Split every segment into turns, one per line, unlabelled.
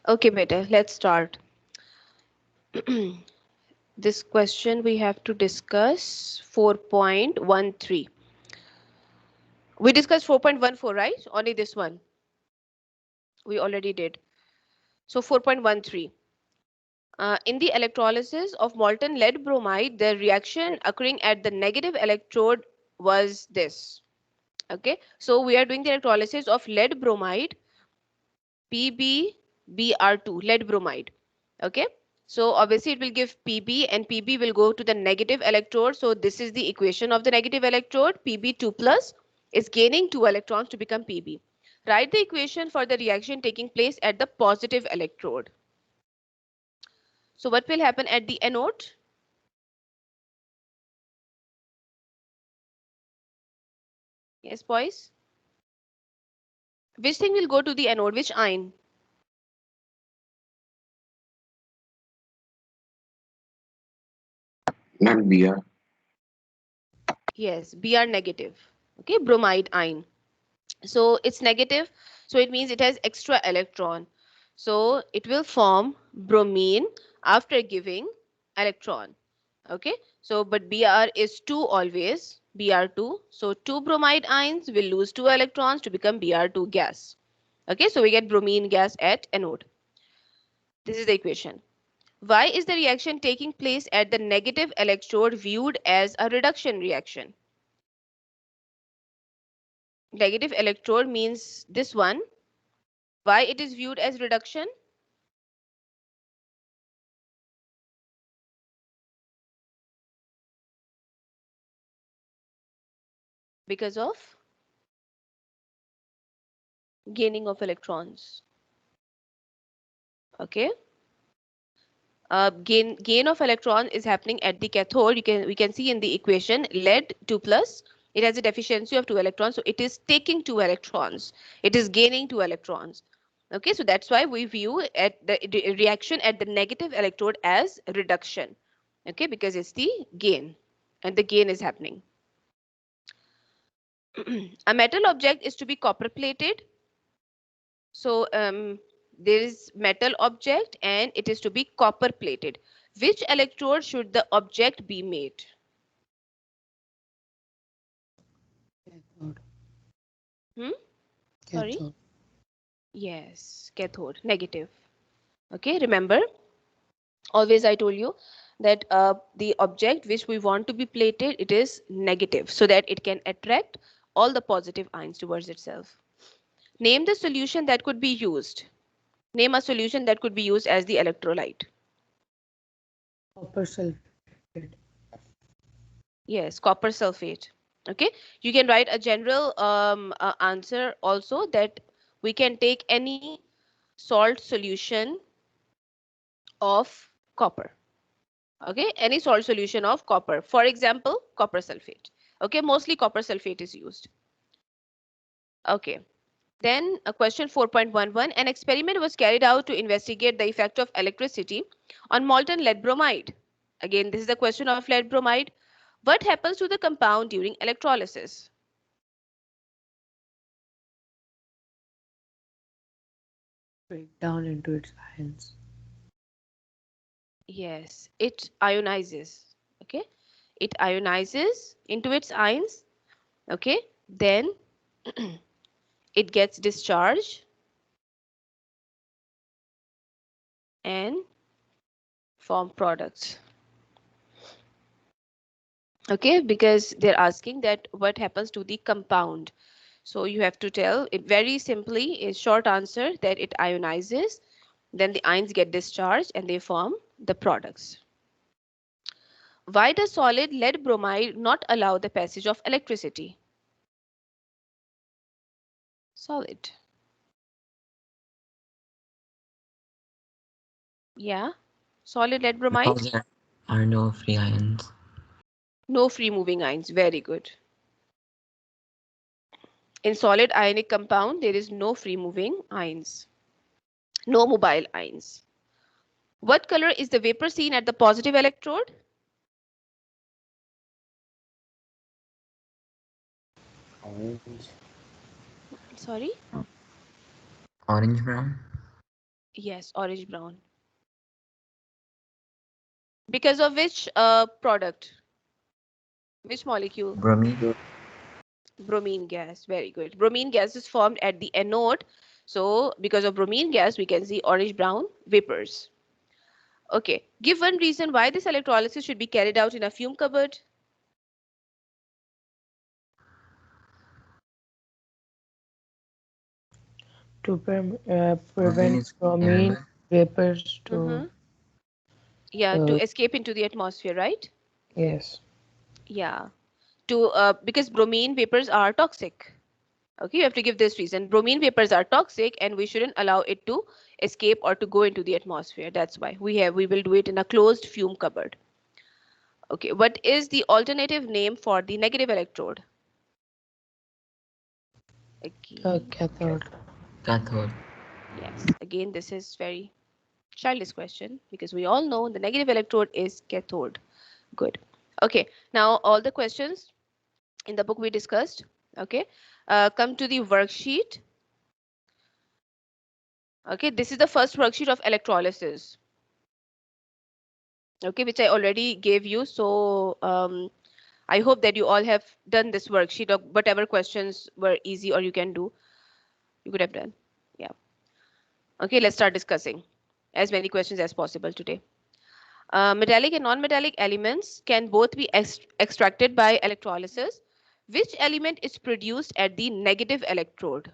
Okay, beta, let's start. This question we have to discuss 4.13. We discussed 4.14, right? Only this one. We already did. So 4.13. In the electrolysis of molten lead bromide, the reaction occurring at the negative electrode was this. Okay, so we are doing the electrolysis of lead bromide, PbBr2, lead bromide. Okay, so obviously it will give Pb and Pb will go to the negative electrode. So this is the equation of the negative electrode. Pb2 plus is gaining 2 electrons to become Pb. Write the equation for the reaction taking place at the positive electrode. So what will happen at the anode? Yes, boys. Which thing will go to the anode? Which ion?
Not Br.
Yes, Br negative. Okay, bromide ion. So it's negative. So it means it has extra electron. So it will form bromine after giving electron. Okay. So but Br is 2 always. Br2. So 2 bromide ions will lose 2 electrons to become Br2 gas. Okay. So we get bromine gas at anode. This is the equation. Why is the reaction taking place at the negative electrode viewed as a reduction reaction? Negative electrode means this one. Why it is viewed as reduction? Because of gaining of electrons. Okay. Gain of electron is happening at the cathode. We can see in the equation lead 2 plus. It has a deficiency of 2 electrons, so it is taking 2 electrons. It is gaining 2 electrons. Okay, so that's why we view at the reaction at the negative electrode as reduction. Okay, because it's the gain, and the gain is happening. A metal object is to be copper plated. So there is metal object and it is to be copper plated. Which electrode should the object be made?
Cathode.
Hmm? Sorry?
Cathode.
Yes, cathode, negative. Okay, remember, always I told you that the object which we want to be plated, it is negative so that it can attract all the positive ions towards itself. Name the solution that could be used. Name a solution that could be used as the electrolyte.
Copper sulfate.
Yes, copper sulfate. Okay, you can write a general answer also that we can take any salt solution of copper. Okay, any salt solution of copper. For example, copper sulfate. Okay, mostly copper sulfate is used. Okay, then a question 4.11. An experiment was carried out to investigate the effect of electricity on molten lead bromide. Again, this is the question of lead bromide. What happens to the compound during electrolysis?
Break down into its ions.
Yes, it ionizes. Okay, it ionizes into its ions. Okay, then it gets discharged and form products. Okay, because they're asking that what happens to the compound. So you have to tell it very simply, a short answer that it ionizes, then the ions get discharged and they form the products. Why does solid lead bromide not allow the passage of electricity? Solid. Yeah, solid lead bromide.
Because there are no free ions.
No free moving ions. Very good. In solid ionic compound, there is no free moving ions. No mobile ions. What color is the vapor seen at the positive electrode?
Orange.
Sorry?
Orange brown.
Yes, orange brown. Because of which product? Which molecule?
Bromine.
Bromine gas. Very good. Bromine gas is formed at the anode. So because of bromine gas, we can see orange brown vapors. Okay. Give one reason why this electrolysis should be carried out in a fume cupboard.
To
Bromine
prevent
is
bromine
flammable.
vapors to,
Yeah, to
uh,
escape into the atmosphere, right?
yes.
Yeah. To because bromine vapors are toxic. Okay, you have to give this reason. Bromine vapors are toxic and we shouldn't allow it to escape or to go into the atmosphere. That's why we will do it in a closed fume cupboard. Okay, what is the alternative name for the negative electrode? Again,
Cathode.
Cathode.
yes, again, this is very childish question because we all know the negative electrode is cathode. Good. Okay, now all the questions in the book we discussed. Okay, come to the worksheet. Okay, this is the first worksheet of electrolysis. Okay, which I already gave you. So I hope that you all have done this worksheet or whatever questions were easy or you can do, you could have done. Yeah. Okay, let's start discussing as many questions as possible today. Metallic and non-metallic elements can both be extracted by electrolysis. Which element is produced at the negative electrode?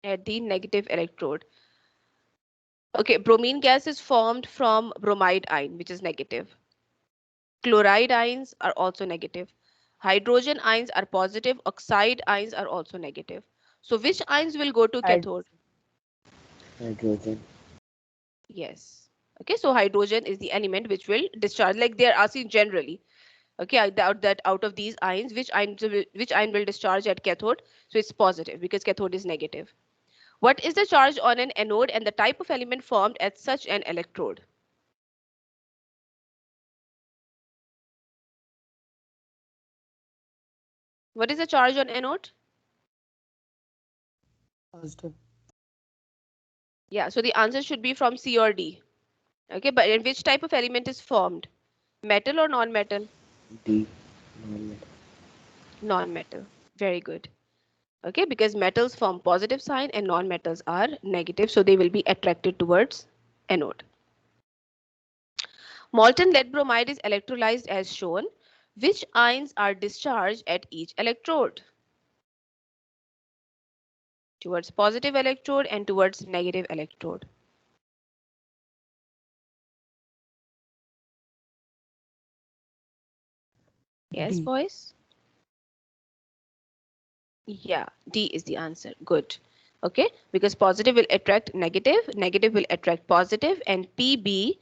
At the negative electrode. Okay, bromine gas is formed from bromide ion, which is negative. Chloride ions are also negative. Hydrogen ions are positive. Oxide ions are also negative. So which ions will go to cathode?
Hydrogen.
Yes. Okay, so hydrogen is the element which will discharge, like they are asking generally. Okay, I doubt that out of these ions, which ion will discharge at cathode? So it's positive because cathode is negative. What is the charge on an anode and the type of element formed at such an electrode? What is the charge on anode?
Positive.
Yeah, so the answer should be from C or D. Okay, but in which type of element is formed? Metal or non-metal?
D. Non-metal.
Non-metal. Very good. Okay, because metals form positive sign and non-metals are negative, so they will be attracted towards anode. Molten lead bromide is electrolyzed as shown. Which ions are discharged at each electrode? Towards positive electrode and towards negative electrode. Yes,
D.
boys? Yeah, D is the answer. Good. Okay, because positive will attract negative, negative will attract positive, and PB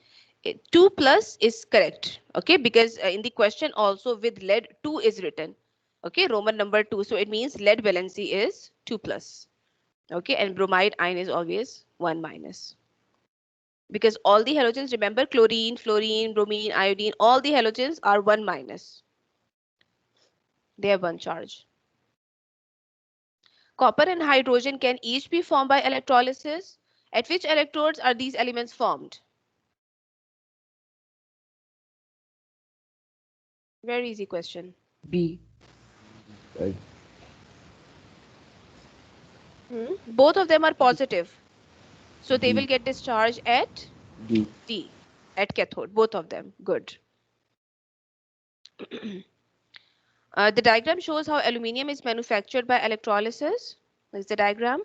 2 plus is correct. Okay, because in the question also with lead 2 is written. Okay, Roman number 2. So it means lead valency is 2 plus. Okay, and bromide ion is always 1 minus. Because all the halogens, remember chlorine, fluorine, bromine, iodine, all the halogens are 1 minus. They have one charge. Copper and hydrogen can each be formed by electrolysis. At which electrodes are these elements formed? Very easy question.
B.
Good.
Both of them are
B.
positive. So they will
D.
get discharged at
D.
D, at cathode, both of them. Good. The diagram shows how aluminium is manufactured by electrolysis. This is the diagram.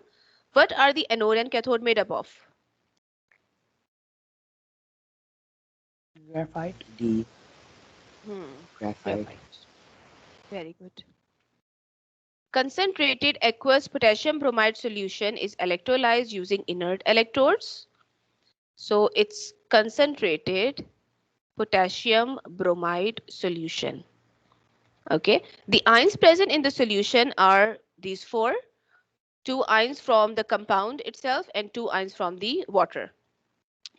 What are the anode and cathode made up of?
Graphite.
D.
Hmm,
Graphite.
Graphite. Very good. Concentrated aqueous potassium bromide solution is electrolyzed using inert electrodes. So it's concentrated potassium bromide solution. Okay. The ions present in the solution are these four. Two ions from the compound itself and two ions from the water.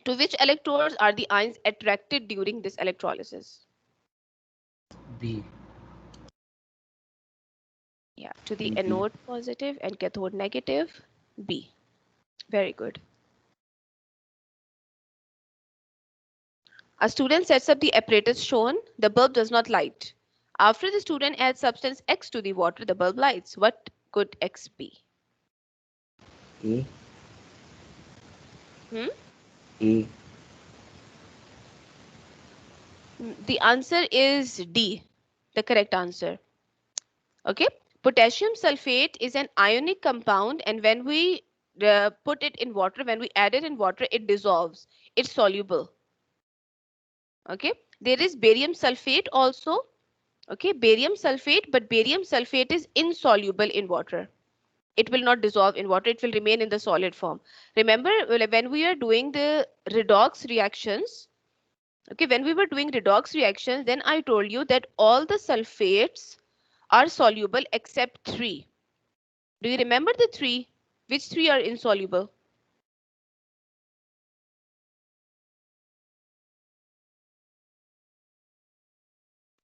To which electrodes are the ions attracted during this electrolysis?
B.
Yeah, to the
B.
anode positive and cathode negative. B. Very good. A student sets up the apparatus shown. The bulb does not light. After the student adds substance X to the water, the bulb lights. What could X be?
A.
Hmm?
A.
The answer is D, the correct answer. Okay. Potassium sulfate is an ionic compound, and when we put it in water, when we add it in water, it dissolves. It's soluble. Okay. There is barium sulfate also. Okay. Barium sulfate, but barium sulfate is insoluble in water. It will not dissolve in water. It will remain in the solid form. Remember, when we are doing the redox reactions, okay, when we were doing redox reactions, then I told you that all the sulfates are soluble except three. Do you remember the three? Which three are insoluble?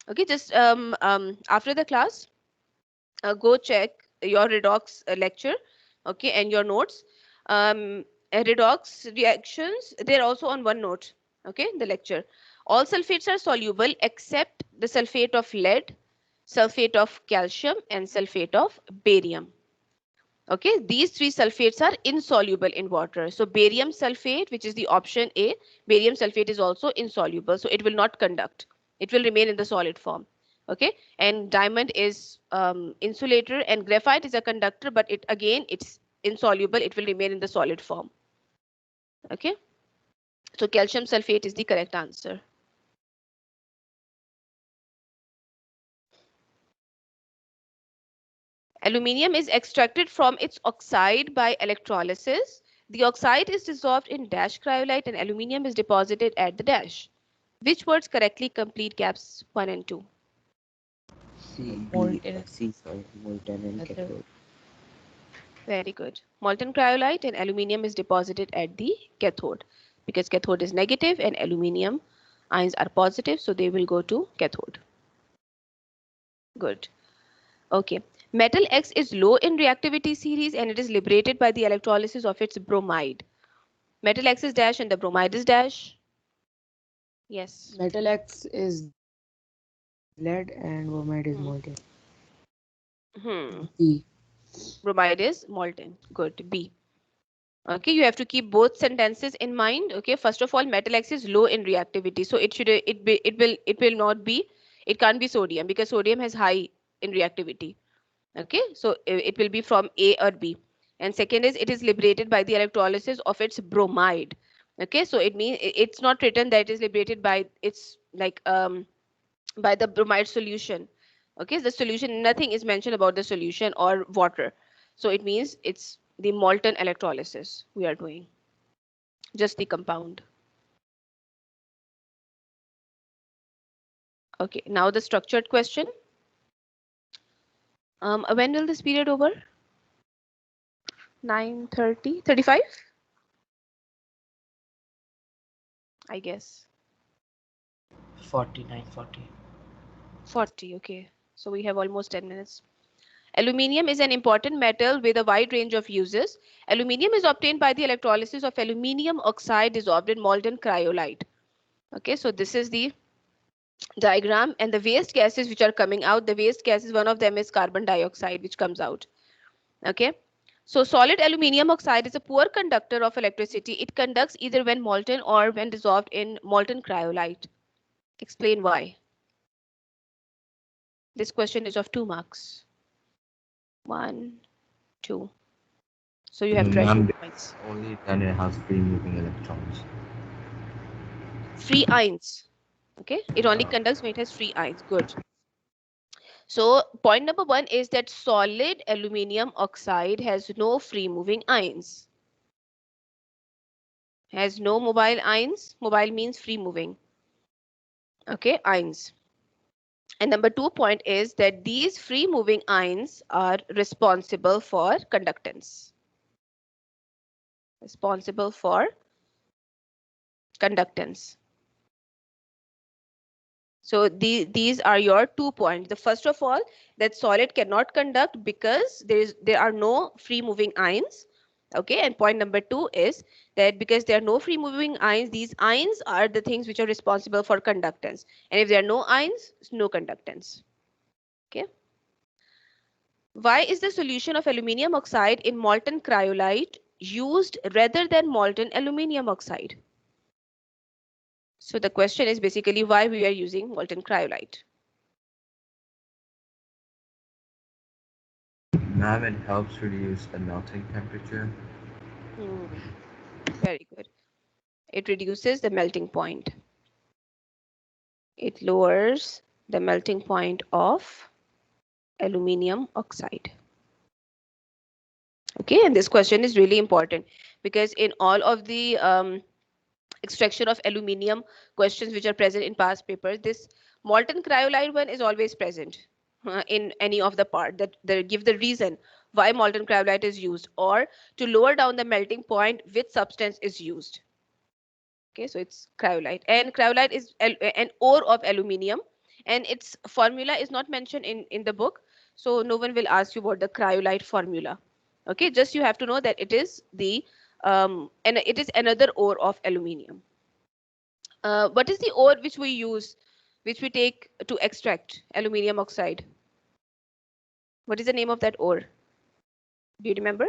Okay, just after the class, go check your redox lecture, okay, and your notes. Redox reactions, they're also on one note, okay, the lecture. All sulfates are soluble except the sulfate of lead, sulfate of calcium, and sulfate of barium. Okay, these three sulfates are insoluble in water. So barium sulfate, which is the option A, barium sulfate is also insoluble, so it will not conduct. It will remain in the solid form. Okay, and diamond is insulator, and graphite is a conductor, but it again it's insoluble. It will remain in the solid form. Okay, so calcium sulfate is the correct answer. Aluminium is extracted from its oxide by electrolysis. The oxide is dissolved in dash cryolite and aluminium is deposited at the dash. Which words correctly complete gaps 1 and 2?
C.
B.
Molten.
C. Sorry, molten and
Other.
cathode.
Very good. Molten cryolite and aluminium is deposited at the cathode because cathode is negative and aluminium ions are positive, so they will go to cathode. Good. Okay. Metal X is low in reactivity series and it is liberated by the electrolysis of its bromide. Metal X is dash and the bromide is dash. Yes.
Metal X is lead and bromide is
Hmm.
molten.
Hmm.
B.
Bromide is molten. Good. B. Okay, you have to keep both sentences in mind. Okay, first of all, metal X is low in reactivity, so it will not be, it can't be sodium because sodium has high in reactivity. Okay, so it will be from A or B. And second is it is liberated by the electrolysis of its bromide. Okay, so it means it's not written that it is liberated by its like by the bromide solution. Okay, the solution, nothing is mentioned about the solution or water. So it means it's the molten electrolysis we are doing, just the compound. Okay, now the structured question. When will this period over? 9:30, 35? I guess.
49, 40.
40, okay. So we have almost 10 minutes. Aluminium is an important metal with a wide range of uses. Aluminium is obtained by the electrolysis of aluminium oxide dissolved in molten cryolite. Okay, so this is the diagram, and the waste gases which are coming out, the waste gases, one of them is carbon dioxide which comes out. Okay, so solid aluminium oxide is a poor conductor of electricity. It conducts either when molten or when dissolved in molten cryolite. Explain why. This question is of 2 marks. 1, 2. So you have to write
Ma'am,
2 points.
only then it has free moving electrons.
Free ions. Okay, it only conducts when it has free ions. Good. So point number 1 is that solid aluminium oxide has no free moving ions. Has no mobile ions. Mobile means free moving. Okay, ions. And number 2 point is that these free moving ions are responsible for conductance. Responsible for conductance. So these are your 2 points. The first of all, that solid cannot conduct because there are no free moving ions. Okay, and point number 2 is that because there are no free moving ions, these ions are the things which are responsible for conductance. And if there are no ions, no conductance. Okay. Why is the solution of aluminium oxide in molten cryolite used rather than molten aluminium oxide? So the question is basically why we are using molten cryolite.
Ma'am, it helps reduce the melting temperature.
Very good. It reduces the melting point. It lowers the melting point of aluminium oxide. Okay, and this question is really important because in all of the extraction of aluminium questions which are present in past papers, this molten cryolite one is always present in any of the part that they give the reason why molten cryolite is used or to lower down the melting point which substance is used. Okay, so it's cryolite, and cryolite is an ore of aluminium, and its formula is not mentioned in the book, so no one will ask you about the cryolite formula. Okay, just you have to know that it is the and it is another ore of aluminium. What is the ore which we use, which we take to extract aluminium oxide? What is the name of that ore? Do you remember?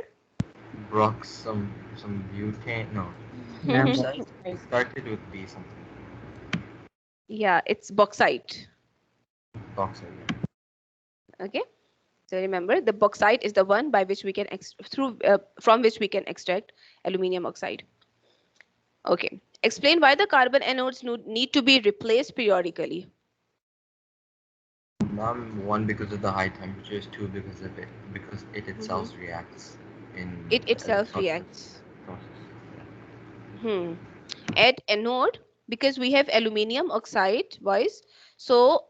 Brock, some butane. No,
Bauxite.
it started with B something.
Yeah, it's bauxite.
Bauxite. Yeah.
Okay, so remember the bauxite is the one by which we can from which we can extract aluminium oxide. Okay, explain why the carbon anodes need to be replaced periodically.
Ma'am, one because of the high temperatures, two because of it itself reacts in
It
the
itself
electrolysis
reacts.
process.
At anode, because we have aluminium oxide, boys, so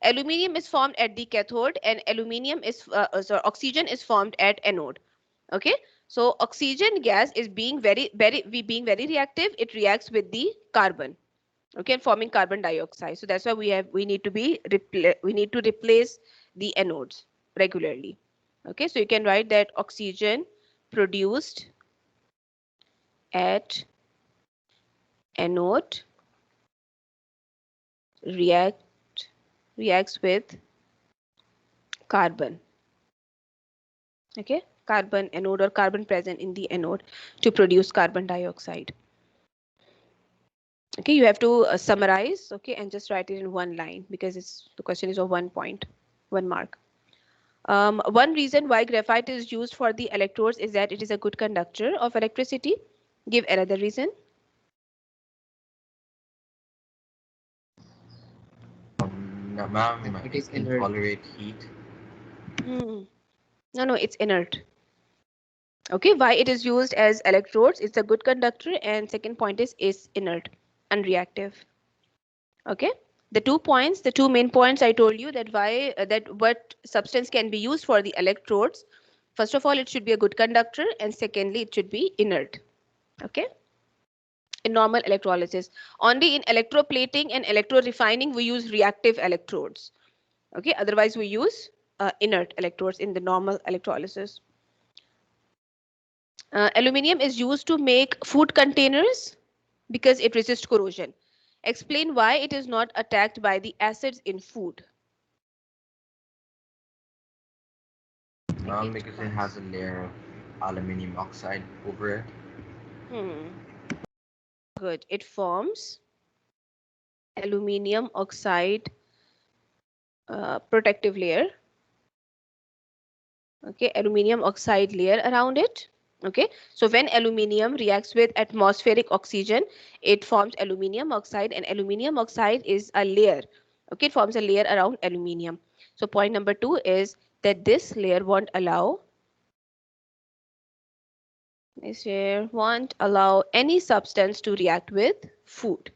aluminium is formed at the cathode and oxygen is formed at anode. Okay, so oxygen gas is being very reactive. It reacts with the carbon, okay, and forming carbon dioxide. So that's why we need to replace the anodes regularly. Okay, so you can write that oxygen produced at anode reacts with carbon. Okay, carbon anode or carbon present in the anode to produce carbon dioxide. Okay, you have to summarize, okay, and just write it in one line because the question is of 1 point, 1 mark. One reason why graphite is used for the electrodes is that it is a good conductor of electricity. Give another reason.
No, ma'am,
It is
it can
inert.
tolerate heat.
No, it's inert. Okay, why it is used as electrodes? It's a good conductor, and second point is inert, unreactive. Okay, the two main points I told you that why what substance can be used for the electrodes. First of all, it should be a good conductor, and secondly, it should be inert. Okay, in normal electrolysis, only in electroplating and electrorefining we use reactive electrodes. Okay, otherwise we use inert electrodes in the normal electrolysis. Aluminium is used to make food containers because it resists corrosion. Explain why it is not attacked by the acids in food.
Because it has a layer of aluminium oxide over it.
Good. It forms aluminium oxide protective layer. Okay, aluminium oxide layer around it. Okay, so when aluminium reacts with atmospheric oxygen, it forms aluminium oxide, and aluminium oxide is a layer. Okay, it forms a layer around aluminium. So point number 2 is that this layer won't allow any substance to react with food.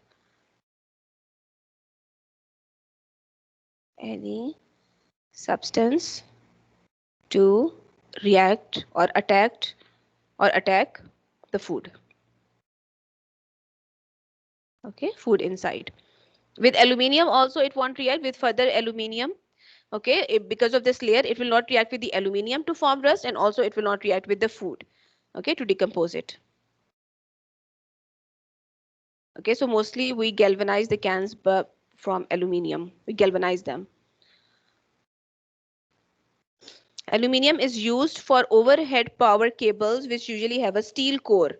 Any substance to react or attack the food. Okay, food inside. With aluminium also it won't react with further aluminium. Okay, because of this layer it will not react with the aluminium to form rust, and also it will not react with the food. okay, to decompose it. Okay, so mostly we galvanize the cans but from aluminium. We galvanize them. Aluminium is used for overhead power cables, which usually have a steel core.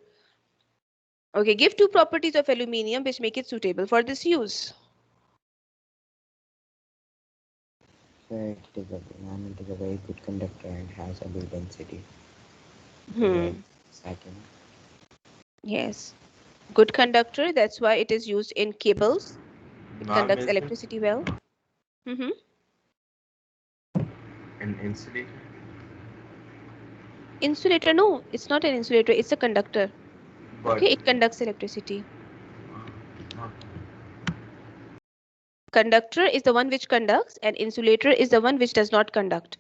Okay, give two properties of aluminium which make it suitable for this use.
It is a very good conductor and has a low density. Second.
Yes, good conductor. That's why it is used in cables. It
Ma'am,
conducts
is it
electricity well. Mm-hmm.
an insulator?
Insulator? No, it's not an insulator. It's a conductor.
But
Okay, it conducts electricity.
uh,
Conductor is the one which conducts, and insulator is the one which does not conduct.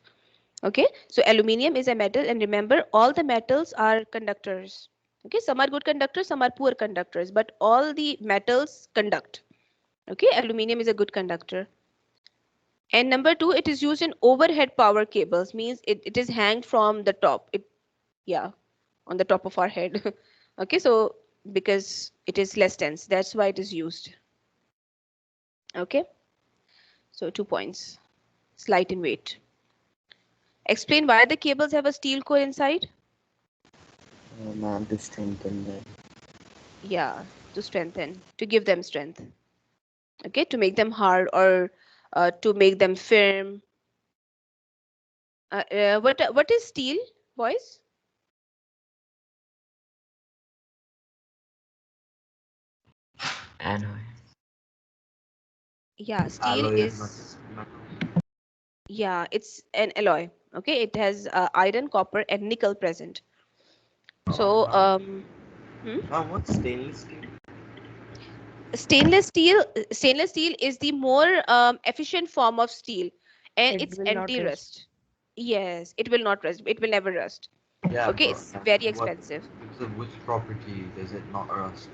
Okay, so aluminium is a metal, and remember, all the metals are conductors. Okay, some are good conductors, some are poor conductors, but all the metals conduct. Okay, aluminium is a good conductor. And number two, it is used in overhead power cables, means it is hanged from the top. Yeah, on the top of our head. Okay, so because it is less dense, that's why it is used. Okay, so 2 points. Slight in weight. Explain why the cables have a steel core inside.
Ma'am, to strengthen them.
Yeah, to strengthen, to give them strength. Okay, to make them hard or to make them firm. What is steel, boys?
Alloy.
Yeah, steel
alloy is
is,
metal.
yeah, it's an alloy. Okay, it has iron, copper, and nickel present. So,
Ma'am, what's stainless steel?
stainless steel is the more efficient form of steel, and
It
it's
will not rust.
anti-rust. Yes, it will not rust. It will never rust.
Yeah,
Okay,
but
it's very
what?
expensive.
Because of which property does it not rust?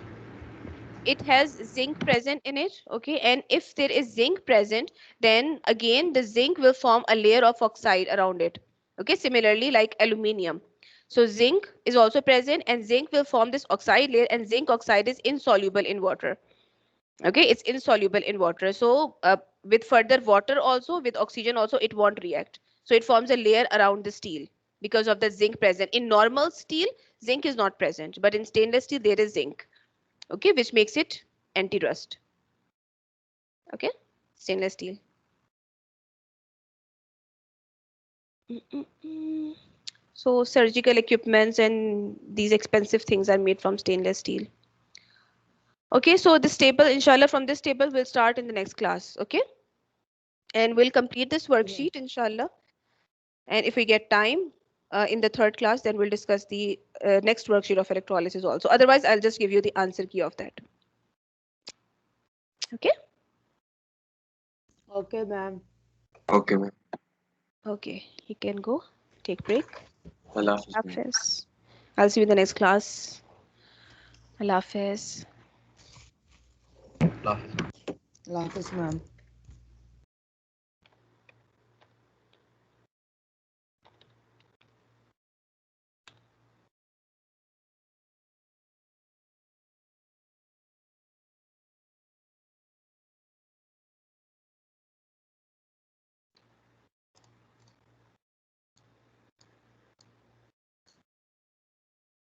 It has zinc present in it. Okay, and if there is zinc present, then again the zinc will form a layer of oxide around it. Okay, similarly like aluminium. So zinc is also present, and zinc will form this oxide layer, and zinc oxide is insoluble in water. Okay, it's insoluble in water. So with further water also, with oxygen also, it won't react. So it forms a layer around the steel because of the zinc present. In normal steel, zinc is not present, but in stainless steel there is zinc. Okay, which makes it anti-rust. Okay, stainless steel. So surgical equipments and these expensive things are made from stainless steel. Okay, so this table, inshallah, from this table we'll start in the next class. Okay, and we'll complete this worksheet, inshallah. And if we get time in the third class, then we'll discuss the next worksheet of electrolysis also. Otherwise, I'll just give you the answer key of that. Okay.
Okay, ma'am.
Okay, ma'am.
Okay, you can go. Take break.
Allah.
Hafiz. I'll see you in the next class. Allah Hafiz.
Allah.
Allah Hafiz, ma'am.